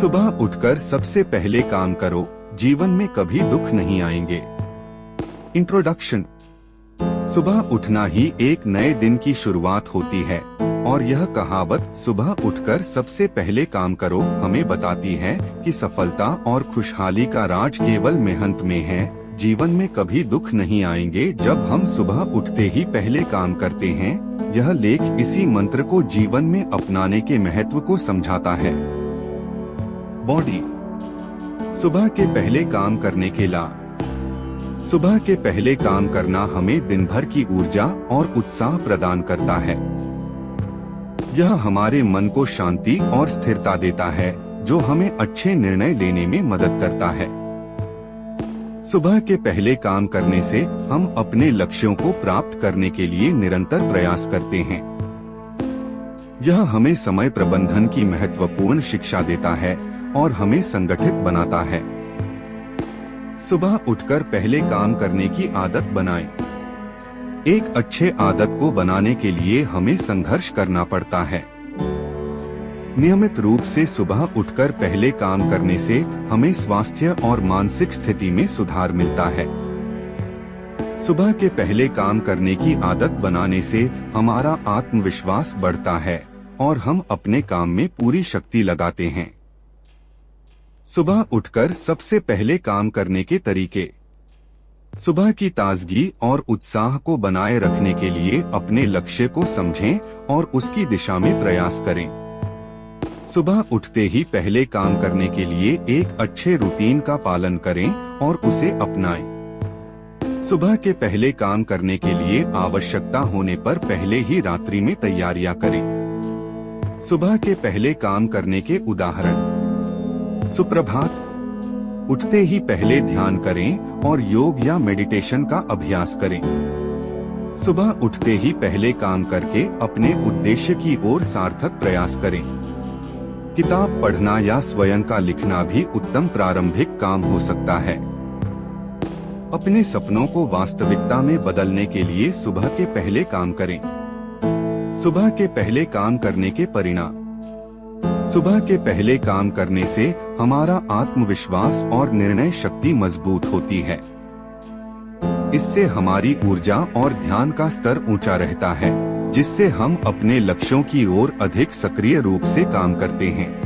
सुबह उठकर सबसे पहले काम करो, जीवन में कभी दुख नहीं आएंगे। इंट्रोडक्शन। सुबह उठना ही एक नए दिन की शुरुआत होती है और यह कहावत सुबह उठकर सबसे पहले काम करो हमें बताती है कि सफलता और खुशहाली का राज केवल मेहनत में है। जीवन में कभी दुख नहीं आएंगे जब हम सुबह उठते ही पहले काम करते हैं। यह लेख इसी मंत्र को जीवन में अपनाने के महत्व को समझाता है। बॉडी। सुबह के पहले काम करने के लाभ। सुबह के पहले काम करना हमें दिन भर की ऊर्जा और उत्साह प्रदान करता है। यह हमारे मन को शांति और स्थिरता देता है, जो हमें अच्छे निर्णय लेने में मदद करता है। सुबह के पहले काम करने से हम अपने लक्ष्यों को प्राप्त करने के लिए निरंतर प्रयास करते हैं। यह हमें समय प्रबंधन की महत्वपूर्ण शिक्षा देता है और हमें संगठित बनाता है। सुबह उठकर पहले काम करने की आदत बनाएं। एक अच्छे आदत को बनाने के लिए हमें संघर्ष करना पड़ता है। नियमित रूप से सुबह उठकर पहले काम करने से हमें स्वास्थ्य और मानसिक स्थिति में सुधार मिलता है। सुबह के पहले काम करने की आदत बनाने से हमारा आत्मविश्वास बढ़ता है और हम अपने काम में पूरी शक्ति लगाते हैं। सुबह उठकर सबसे पहले काम करने के तरीके। सुबह की ताजगी और उत्साह को बनाए रखने के लिए अपने लक्ष्य को समझें और उसकी दिशा में प्रयास करें। सुबह उठते ही पहले काम करने के लिए एक अच्छे रूटीन का पालन करें और उसे अपनाएं। सुबह के पहले काम करने के लिए आवश्यकता होने पर पहले ही रात्रि में तैयारियां करें। सुबह के पहले काम करने के उदाहरण। सुप्रभात। उठते ही पहले ध्यान करें और योग या मेडिटेशन का अभ्यास करें। सुबह उठते ही पहले काम करके अपने उद्देश्य की ओर सार्थक प्रयास करें। किताब पढ़ना या स्वयं का लिखना भी उत्तम प्रारंभिक काम हो सकता है। अपने सपनों को वास्तविकता में बदलने के लिए सुबह के पहले काम करें। सुबह के पहले काम करने के परिणाम। सुबह के पहले काम करने से हमारा आत्मविश्वास और निर्णय शक्ति मजबूत होती है। इससे हमारी ऊर्जा और ध्यान का स्तर ऊंचा रहता है, जिससे हम अपने लक्ष्यों की ओर अधिक सक्रिय रूप से काम करते हैं।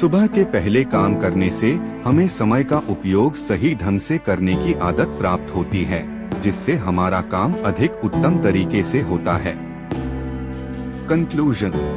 सुबह के पहले काम करने से हमें समय का उपयोग सही ढंग से करने की आदत प्राप्त होती है, जिससे हमारा काम अधिक उत्तम तरीके से होता है। कंक्लूजन।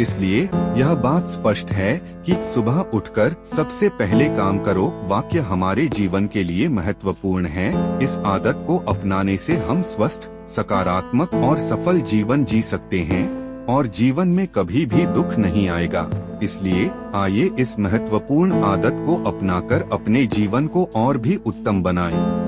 इसलिए यह बात स्पष्ट है कि सुबह उठकर सबसे पहले काम करो वाक्य हमारे जीवन के लिए महत्वपूर्ण है। इस आदत को अपनाने से हम स्वस्थ, सकारात्मक और सफल जीवन जी सकते हैं और जीवन में कभी भी दुख नहीं आएगा। इसलिए आइए इस महत्वपूर्ण आदत को अपनाकर अपने जीवन को और भी उत्तम बनाएं।